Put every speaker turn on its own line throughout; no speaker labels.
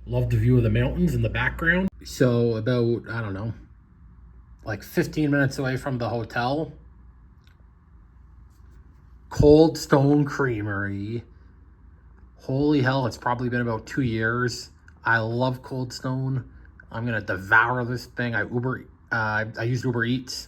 Love the view of the mountains in the background. So about, I don't know, like 15 minutes away from the hotel, Cold Stone Creamery. Holy hell, it's probably been about 2 years. I love Cold Stone. I'm gonna devour this thing. I use Uber Eats.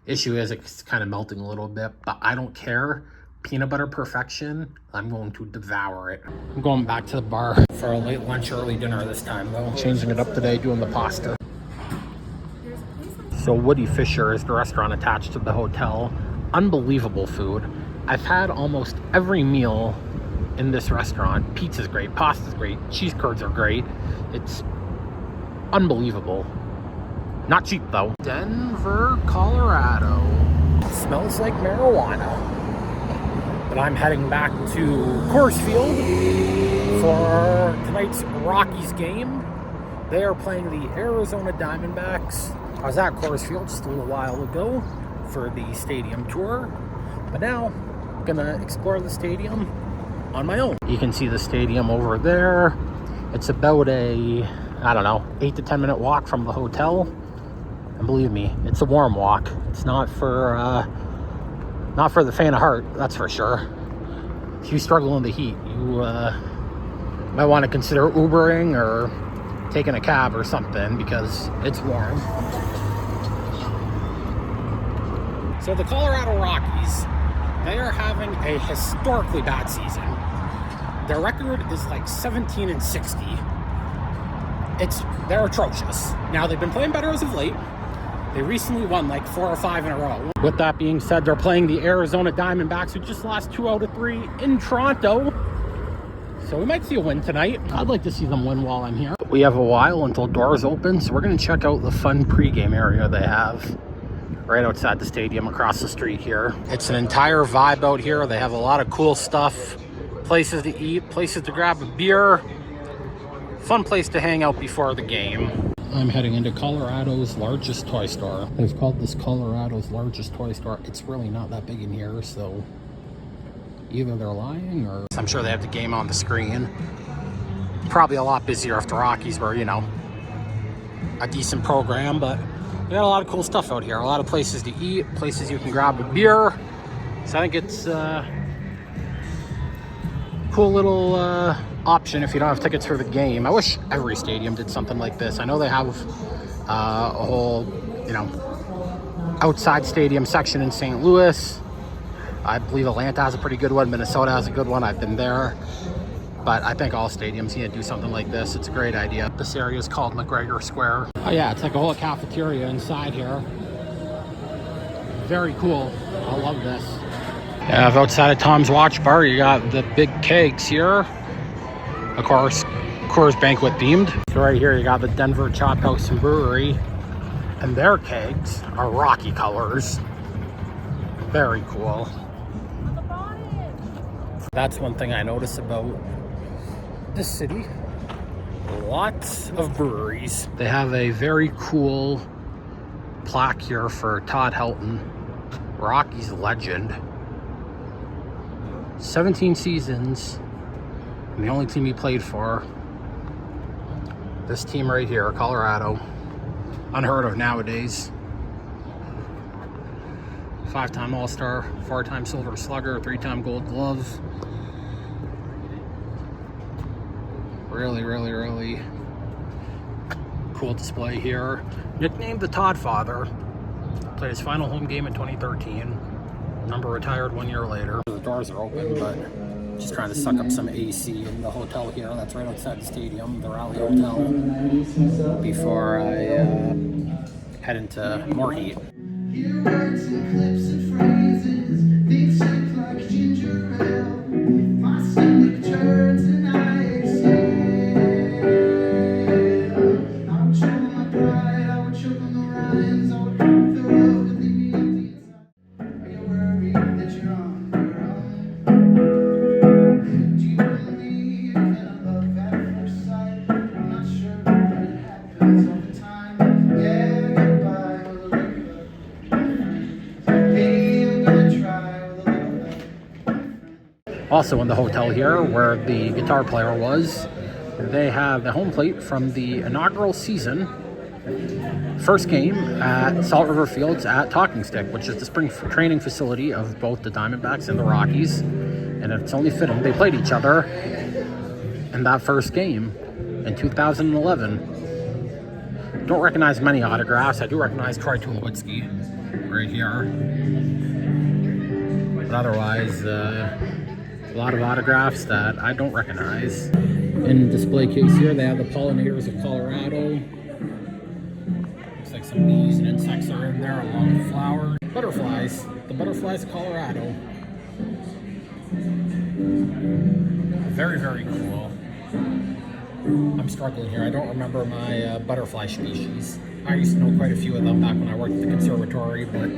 Issue is it's kind of melting a little bit, but I don't care. Peanut butter perfection. I'm going to devour it. I'm going back to the bar for a late lunch, early dinner this time though. Changing it up today, doing the pasta. So Woody Fisher is the restaurant attached to the hotel. Unbelievable food. I've had almost every meal in this restaurant. Pizza's great, pasta's great, cheese curds are great. It's unbelievable. Not cheap though. Denver, Colorado. It smells like marijuana. But I'm heading back to Coors Field for tonight's Rockies game. They are playing the Arizona Diamondbacks. I was at Coors Field just a little while ago for the stadium tour, but now I'm gonna explore the stadium on my own. You can see the stadium over there. It's about a, I don't know, 8 to 10 minute walk from the hotel. And believe me, it's a warm walk. It's not for the faint of heart, that's for sure. If you struggle in the heat, you might want to consider Ubering or taking a cab or something because it's warm. So the Colorado Rockies, they are having a historically bad season. Their record is like 17-60. They're atrocious. Now they've been playing better as of late. They recently won like 4 or 5 in a row. With that being said, they're playing the Arizona Diamondbacks, who just lost 2 out of 3 in Toronto. So we might see a win tonight. I'd like to see them win while I'm here. We have a while until doors open, so we're going to check out the fun pregame area they have right outside the stadium across the street here. It's an entire vibe out here. They have a lot of cool stuff, places to eat, places to grab a beer. Fun place to hang out before the game. I'm heading into Colorado's largest toy store. They've called this Colorado's largest toy store. It's really not that big in here, so either they're lying or... I'm sure they have the game on the screen. Probably a lot busier if the Rockies were, you know, a decent program, but they got a lot of cool stuff out here. A lot of places to eat, places you can grab a beer. So I think it's a cool little option if you don't have tickets for the game. I wish every stadium did something like this. I know they have a whole, you know, outside stadium section in St. Louis. I believe Atlanta has a pretty good one. Minnesota has a good one. I've been there. But I think all stadiums need to do something like this. It's a great idea. This area is called McGregor Square. Oh yeah, it's like a whole cafeteria inside here. Very cool. I love this. Yeah, outside of Tom's Watch Bar, you got the big kegs here. Of course, Coors Banquet themed. So right here, you got the Denver Chop House and Brewery. And their kegs are Rocky colors. Very cool. That's one thing I notice about this city. Lots of breweries. They have a very cool plaque here for Todd Helton, Rockies legend. 17 seasons, and the only team he played for, this team right here, Colorado. Unheard of nowadays. 5-time All-Star, 4-time Silver Slugger, 3-time Gold Glove. Really, really, really cool display here. Nicknamed the Todd Father. Played his final home game in 2013. Number retired 1 year later. The doors are open, but just trying to suck up some AC in the hotel here. That's right outside the stadium, the Raleigh Hotel, before I head into more heat. Words and clips and phrases, things shaped like ginger ale. My stomach turns and I exhale. I would choke on my pride, I would choke on the rhymes, I would hope the world would leave me empty inside. Are you worried that you're on your own? Do you believe in a love at first sight? I'm not sure, but it happens all the time. Yeah, goodbye with a look. Also in the hotel here, where the guitar player was, They have the home plate from the inaugural season. First game at Salt River Fields at Talking Stick, which is the spring training facility of both the Diamondbacks and the Rockies. And it's only fitting they played each other in that first game in 2011. Don't recognize many autographs. I do recognize Troy Tulowitzki right here. But otherwise, a lot of autographs that I don't recognize. In display case here, they have the pollinators of Colorado. Looks like some bees and insects are in there along with flowers. Butterflies. The butterflies of Colorado. Very, very cool. I'm struggling here. I don't remember my butterfly species. I used to know quite a few of them back when I worked at the conservatory, but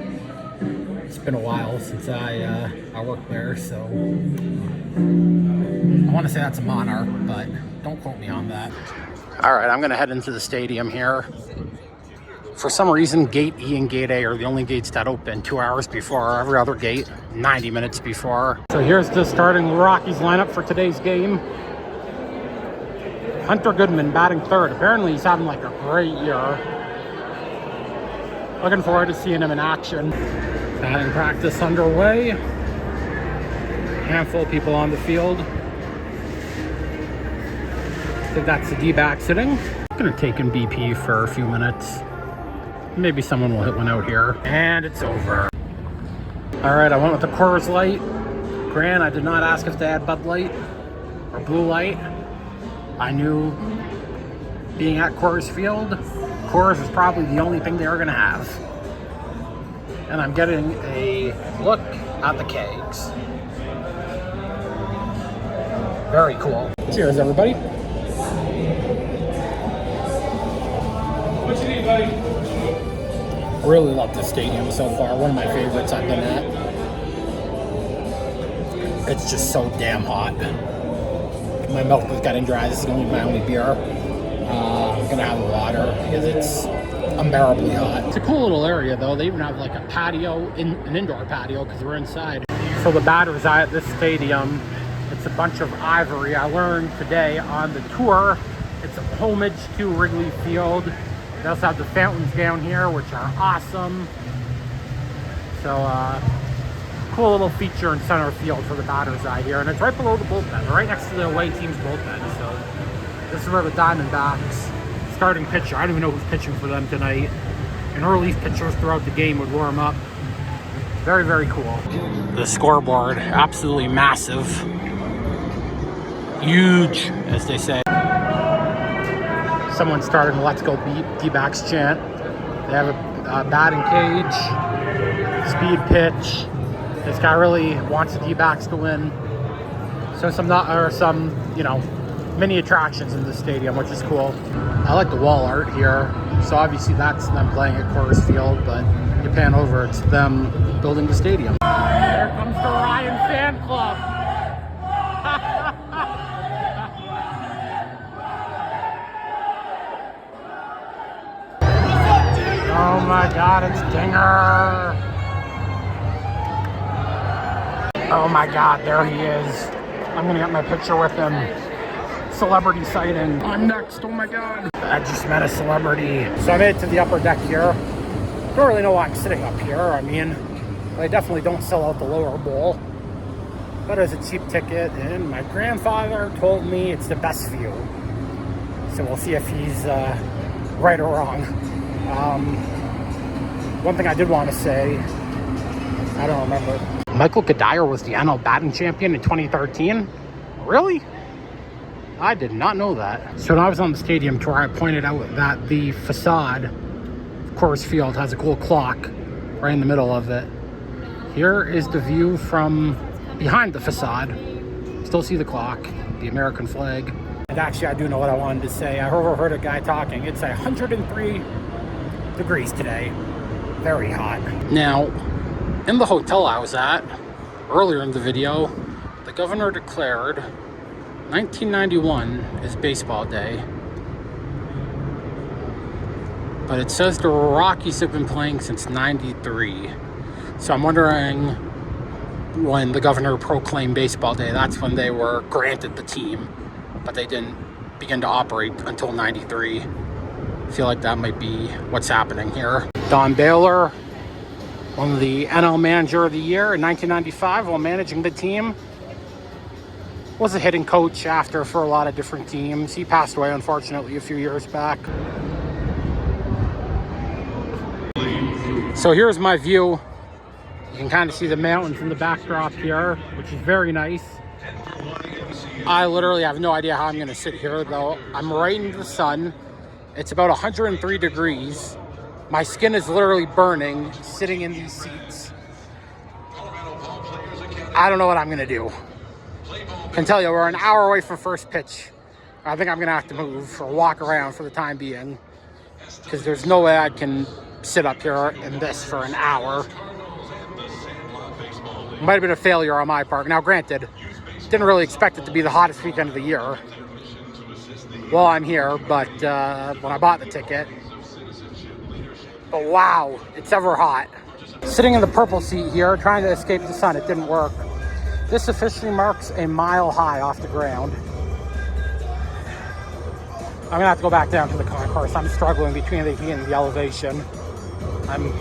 it's been a while since I worked there, so I want to say that's a monarch, but don't quote me on that. All right, I'm going to head into the stadium here. For some reason, Gate E and Gate A are the only gates that open 2 hours before every other gate, 90 minutes before. So here's the starting Rockies lineup for today's game. Hunter Goodman batting third. Apparently he's having like a great year. Looking forward to seeing him in action. Batting practice underway. Handful of people on the field. I think that's the D-back sitting. I'm gonna take in BP for a few minutes. Maybe someone will hit one out here. And it's over. All right, I went with the Coors Light. Grant, I did not ask if they had Bud Light or Blue Light. I knew being at Coors Field, Coors is probably the only thing they were gonna have. And I'm getting a look at the kegs. Very cool. Cheers, everybody. What you need, buddy? Really love this stadium so far. One of my favorites I've been at. It's just so damn hot. My milk is getting dry. This is going to be my only beer. I'm going to have water because it's unbearably hot. It's a cool little area, though. They even have like a patio, an indoor patio, because we're inside. So the batter's eye at this stadium, it's a bunch of ivory. I learned today on the tour, it's a homage to Wrigley Field. They also have the fountains down here, which are awesome. So, cool little feature in center field for the batter's eye here. And it's right below the bullpen, right next to the away team's bullpen. So, this is where the Diamondbacks starting pitcher, I don't even know who's pitching for them tonight, and relief pitchers throughout the game would warm up. Very, very cool. The scoreboard, absolutely massive. Huge, as they say. Someone started a Let's Go D-backs chant. They have a batting cage, speed pitch. This guy really wants the D-backs to win. So some mini attractions in the stadium, which is cool. I like the wall art here. So obviously that's them playing at Coors Field, but you pan over, it's them building the stadium. Here comes the Ryan Fan Club. Oh my God, it's Dinger. Oh my God, there he is. I'm gonna get my picture with him. Celebrity sighting. I'm next, oh my God. I just met a celebrity. So I made it to the upper deck here. Don't really know why I'm sitting up here. I mean, they definitely don't sell out the lower bowl. But it's a cheap ticket, and my grandfather told me it's the best view. So we'll see if he's right or wrong. One thing I did want to say, I don't remember. Michael Kadire was the NL batting champion in 2013? Really? I did not know that. So when I was on the stadium tour, I pointed out that the facade of Coors Field has a cool clock right in the middle of it. Here is the view from behind the facade. Still see the clock, the American flag. And actually, I do know what I wanted to say. I overheard a guy talking. It's 103 degrees today. Very hot. Now, in the hotel I was at, earlier in the video, the governor declared 1991 is baseball day. But it says the Rockies have been playing since 93. So I'm wondering when the governor proclaimed baseball day, that's when they were granted the team. But they didn't begin to operate until 93. I feel like that might be what's happening here. Don Baylor won the NL Manager of the Year in 1995 while managing the team. Was a hitting coach after for a lot of different teams. He passed away, unfortunately, a few years back. So here's my view. You can kind of see the mountains in the backdrop here, which is very nice. I literally have no idea how I'm gonna sit here though. I'm right into the sun. It's about 103 degrees. My skin is literally burning sitting in these seats. I don't know what I'm gonna do. I can tell you we're an hour away from first pitch. I think I'm gonna have to move or walk around for the time being, because there's no way I can sit up here in this for an hour. Might have been a failure on my part. Now granted, didn't really expect it to be the hottest weekend of the year while I'm here, but when I bought the ticket. But wow, it's ever hot. Sitting in the purple seat here, trying to escape the sun, it didn't work. This officially marks a mile high off the ground. I'm gonna have to go back down to the concourse. I'm struggling between the heat and the elevation. I'm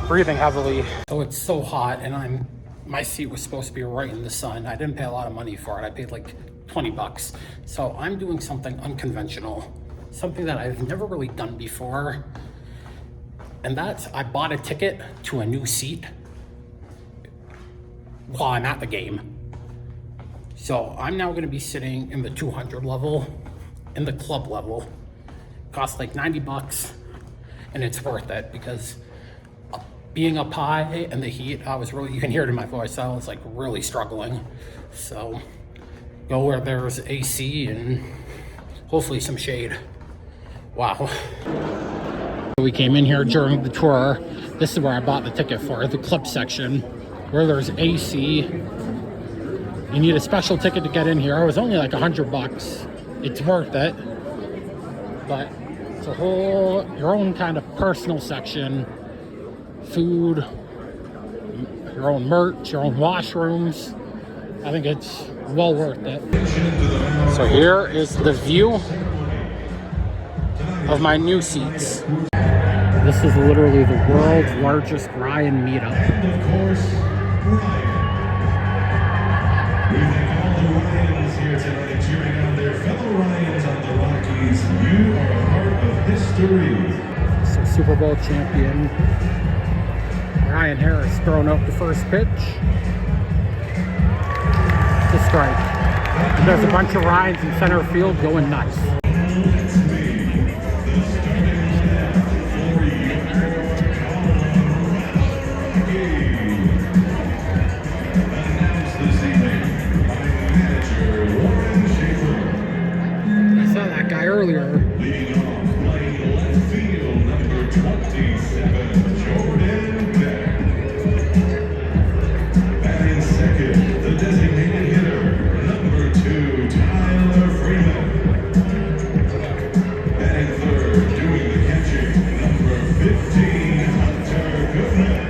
breathing heavily. Oh, it's so hot, and my seat was supposed to be right in the sun. I didn't pay a lot of money for it. I paid like 20 bucks. So I'm doing something unconventional, something that I've never really done before. And that's, I bought a ticket to a new seat while I'm at the game. So I'm now gonna be sitting in the 200 level, in the club level. Costs like 90 bucks, and it's worth it because being up high in the heat, you can hear it in my voice, I was like really struggling. So go where there's AC and hopefully some shade. Wow. We came in here during the tour. This is where I bought the ticket for, the club section, where there's AC. You need a special ticket to get in here. It was only like 100 bucks. It's worth it. But it's a whole, your own kind of personal section. Food, your own merch, your own washrooms. I think it's well worth it. So here is the view of my new seats. This is literally the world's largest Ryan meetup.
And of course, Ryan. We thank all the Ryans here tonight cheering on their fellow Ryans on the Rockies. You are a part of history.
So Super Bowl champion Ryan Harris throwing up the first pitch. To strike. And there's a bunch of Ryans in center field going nuts. Earlier.
Leading off, playing left field, number 27, Jordan Beck. Batting second, the designated hitter, number 2, Tyler Freeman. Batting third, doing the catching, number 15, Hunter Goodman.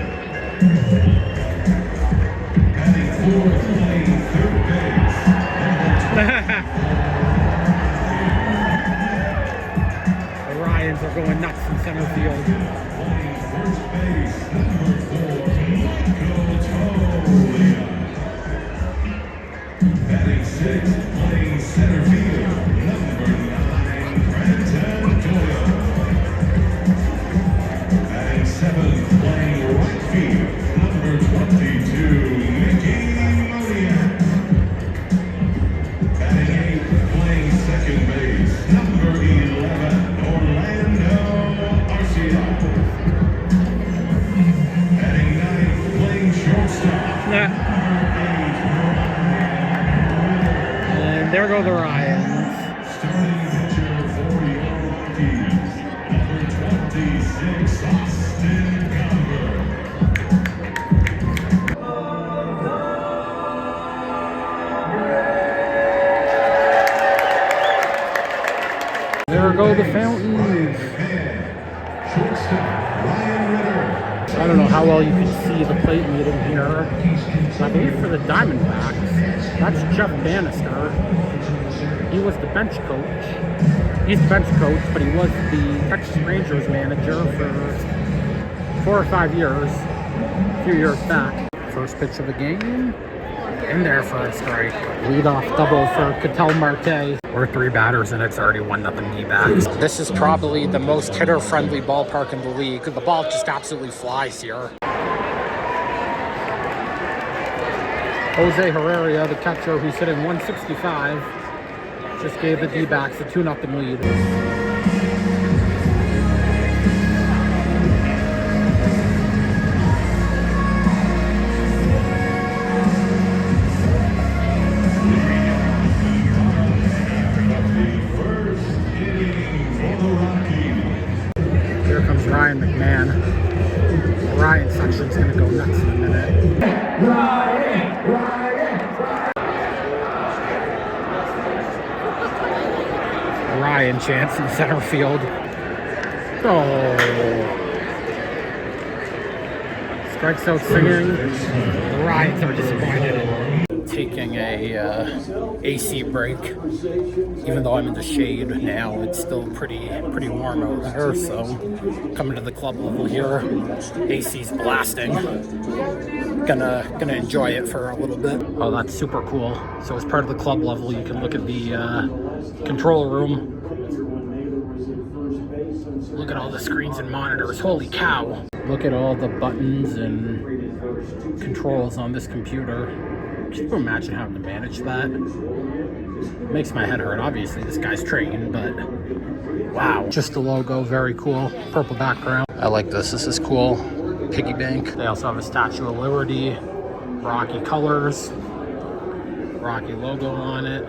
Batting fourth, playing third base,
Are going nuts in center field.
First base, number 4, Tolia. Batting sixth, playing center field, number 9, Brandon Doyle. Batting seventh, playing right field, number 22, Mickey Modiak. Batting eighth, playing second base, number 11,
And there go the Ryans.
Starting pitcher for your Rockies, number 26, Austin Gomber.
There go the fountains. I don't know how well you can see the plate meeting here. I believe for the Diamondbacks, that's Jeff Bannister. He was the bench coach. He's the bench coach, but he was the Texas Rangers manager for 4 or 5 years, a few years back. First pitch of the game, in there for a strike. Leadoff double for Ketel Marte. We're 3 batters and it's already 1-0 D-backs. This is probably the most hitter-friendly ballpark in the league. The ball just absolutely flies here. Jose Herrera, the catcher, who's hitting 165, just gave the D-backs a 2-0 lead. Here comes Ryan McMahon. The Ryan section's gonna go nuts in a minute. Ryan chants in center field. Oh. Strikes out singing. The Ryans are disappointed. Taking a AC break. Even though I'm in the shade now, it's still pretty warm out there. So coming to the club level here, AC's blasting. Gonna enjoy it for a little bit. Oh, that's super cool. So as part of the club level, you can look at the control room. Look at all the screens and monitors. Holy cow! Look at all the buttons and controls on this computer. Can you imagine having to manage that? It makes my head hurt. Obviously, this guy's trained, but wow. Just the logo, very cool. Purple background. I like this. This is cool. Piggy bank. They also have a Statue of Liberty. Rocky colors. Rocky logo on it.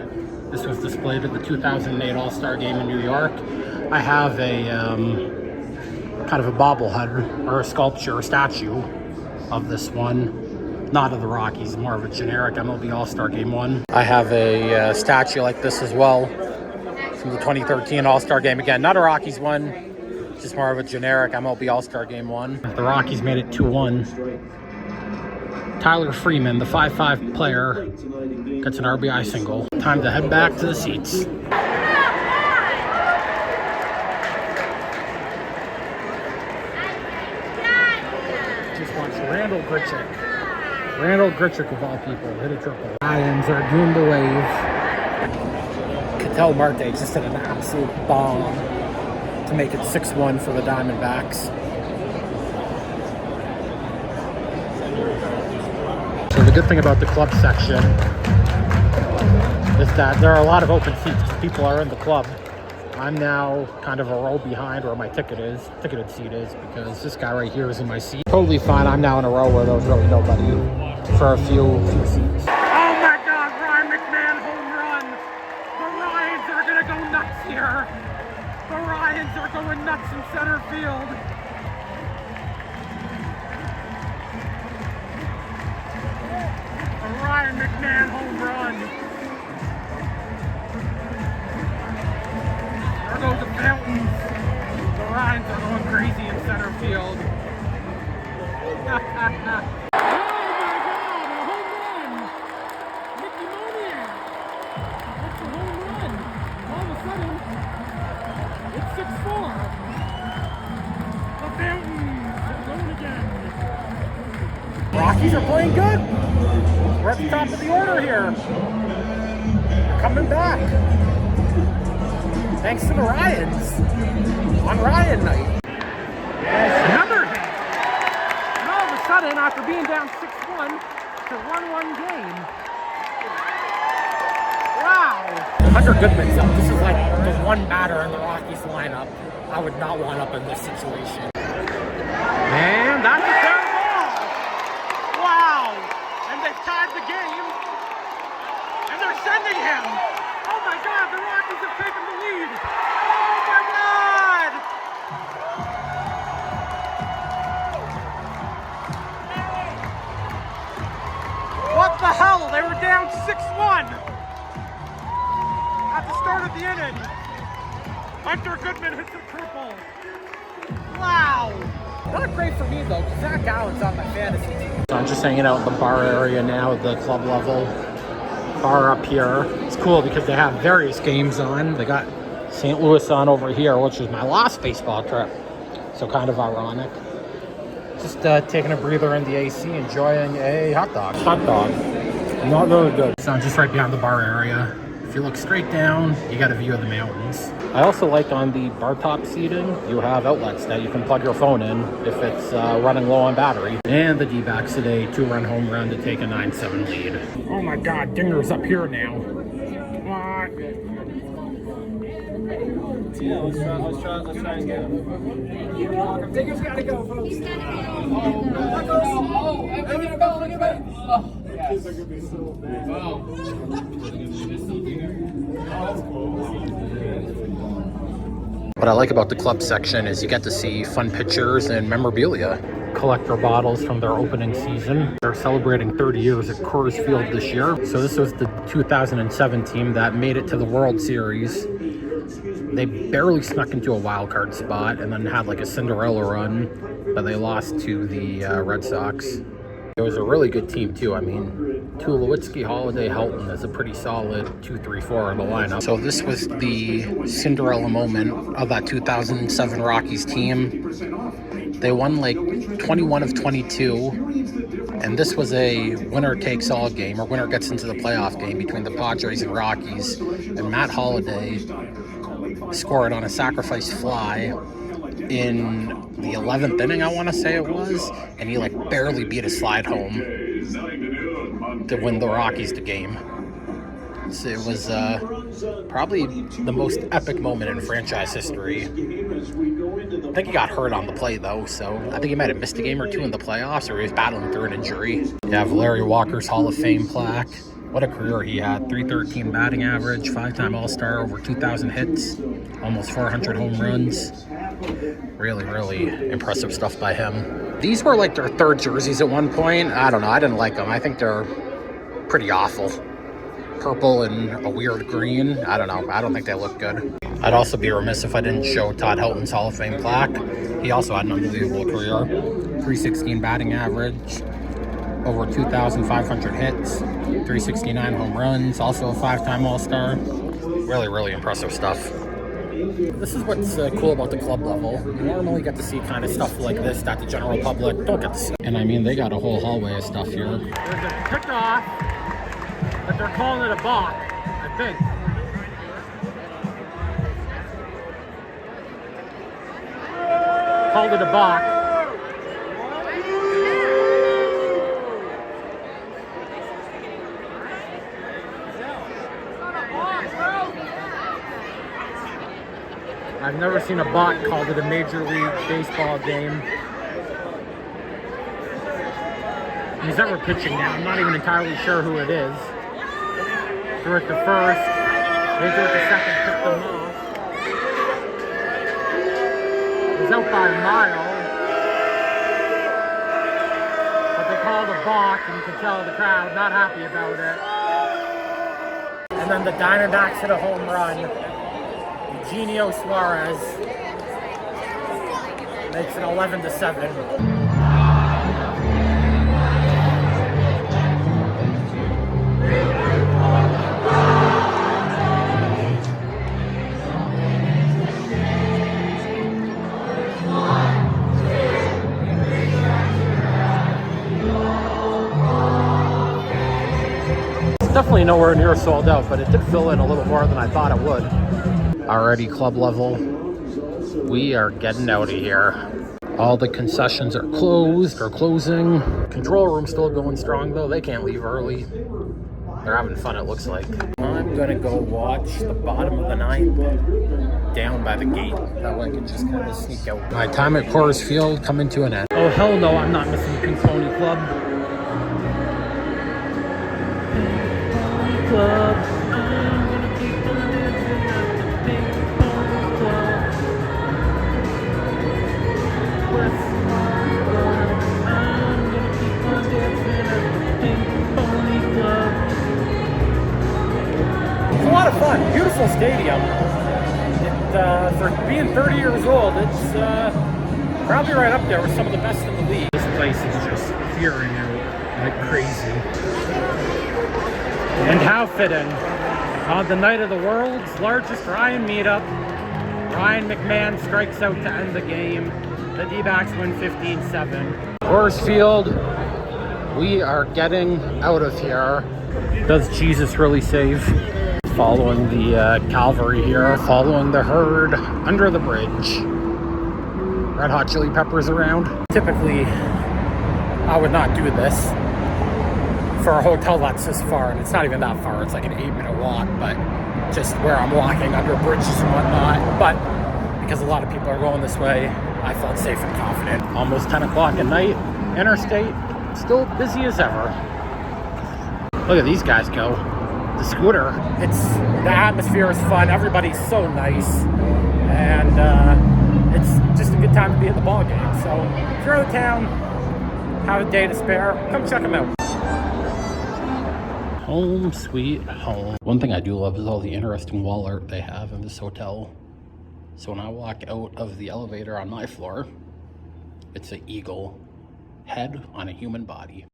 This was displayed at the 2008 All-Star Game in New York. I have a kind of a bobblehead or a sculpture or statue of this one. Not of the Rockies, more of a generic MLB All-Star Game one. I have a statue like this as well from the 2013 All-Star Game. Again, not a Rockies one, just more of a generic MLB All-Star Game one. The Rockies made it 2-1. Tyler Freeman, the 5'5" player, gets an RBI single. Time to head back to the seats. Just watch Randall Grichuk. Randall Grichuk, of all people, hit a triple. Lions are doomed to wave. Ketel Marte just hit an absolute bomb to make it 6-1 for the Diamondbacks. So the good thing about the club section is that there are a lot of open seats because people are in the club. I'm now kind of a row behind where my ticketed seat is, because this guy right here is in my seat. Totally fine. I'm now in a row where there's really nobody for a few seats. Oh my God, Ryan McMahon home run. The Ryans are gonna go nuts here. The Ryans are going nuts in center field. A Ryan McMahon home run. There go the fountains. The Ryans are going crazy in center field. Oh my God, a home run! Mickey Moniak! That's a home run! All of a sudden, it's 6-4. The fountains are going again. Rockies are playing good. We're at the top of the order here. We're coming back. Thanks to the Ryans on Ryan night. Another hit. And all of a sudden, after being down 6-1, it's a 1-1 game. Wow. Hunter Goodman's up. This is like the one batter in the Rockies lineup I would not want up in this situation. And that's a fair ball. Wow. And they've tied the game. And they're sending him. Oh my God, the Rockies have taken the lead. Oh my God. What the hell? They were down 6-1 at the start of the inning. Hunter Goodman hits a triple. Wow. Not great for me though, because Zach Allen's on my fantasy team. So I'm just hanging out in the bar area now at the club level. bar up here. It's cool because they have various games on. They got St. Louis on over here, which was my last baseball trip. So kind of ironic. Just taking a breather in the AC, enjoying a hot dog. Hot dog. Not really good. So just right behind the bar area. If you look straight down, you got a view of the mountains. I also like on the bar top seating, you have outlets that you can plug your phone in if it's running low on battery. And the D-backs today, 2-run home run to take a 9-7 lead. Oh my God, Dinger's up here now. What?
Yeah, let's try and get him. Dinger's gotta go, folks. Kids are gonna be so bad. Wow.
What I like about the club section is you get to see fun pictures and memorabilia. Collector bottles from their opening season. They're celebrating 30 years at Coors Field this year. So this was the 2007 team that made it to the World Series. They barely snuck into a wild card spot and then had like a Cinderella run, but they lost to the Red Sox. It was a really good team too. I mean, Tulowitzki, Holiday, Helton is a pretty solid 2-3-4 in the lineup. So this was the Cinderella moment of that 2007 Rockies team. They won like 21 of 22, and this was a winner takes all game, or winner gets into the playoff game between the Padres and Rockies. And Matt Holliday scored on a sacrifice fly in the 11th inning, I want to say it was, and he like barely beat a slide home to win the Rockies the game. So it was probably the most epic moment in franchise history. I think he got hurt on the play though, so I think he might have missed a game or two in the playoffs, or he was battling through an injury. You have Larry Walker's Hall of Fame plaque. What a career he had. .313 batting average, 5-time All-Star, over 2,000 hits, almost 400 home runs. Really, really impressive stuff by him. These were like their third jerseys at one point. I don't know. I didn't like them. I think they're pretty awful. Purple and a weird green. I don't know. I don't think they look good. I'd also be remiss if I didn't show Todd Helton's Hall of Fame plaque. He also had an unbelievable career. .316 batting average, over 2,500 hits, 369 home runs, also a 5-time All-Star. Really, really impressive stuff. This is what's cool about the club level. You normally get to see kind of stuff like this that the general public don't get to see. And I mean, they got a whole hallway of stuff here. There's a pickoff, but they're calling it a balk, I think. Called it a balk. I've never seen a bot called it a Major League Baseball game. He's never pitching now. I'm not even entirely sure who it is. Threw it to first. They threw it to second, picked them off. He's out by a mile. But they called a balk, and you can tell the crowd not happy about it. And then the Diamondbacks hit a home run. Eugenio Suarez makes it 11-7. It's definitely nowhere near sold out, but it did fill in a little more than I thought it would. Already club level, we are getting out of here. All the concessions are closed or closing. Control room's still going strong though. They can't leave early. They're having fun, it looks like. I'm gonna go watch the bottom of the ninth down by the gate. That way I can just kind of sneak out. My time at Coors Field coming to an end. Oh hell no, I'm not missing the Pink Pony Club. Club. It's a lot of fun. Beautiful stadium. For being 30 years old, it's probably right up there with some of the best in the league. This place is just clearing out like crazy. And how fitting. On the night of the world's largest Ryan meetup, Ryan McMahon strikes out to end the game. The D-backs win 15-7. Coors Field, we are getting out of here. Does Jesus really save? Following the Calvary here, following the herd under the bridge. Red Hot Chili Peppers around. Typically, I would not do this for a hotel that's this far, and it's not even that far. It's like an 8-minute walk, but just where I'm walking under bridges and whatnot. But because a lot of people are going this way, I felt safe and confident. Almost 10 o'clock at night, interstate, still busy as ever. Look at these guys go. The scooter, the atmosphere is fun. Everybody's so nice, and it's just a good time to be at the ball game. So if you're out of town, have a day to spare, come check them out. Home sweet home. One thing I do love is all the interesting wall art they have in this hotel. So when I walk out of the elevator on my floor, it's an eagle head on a human body.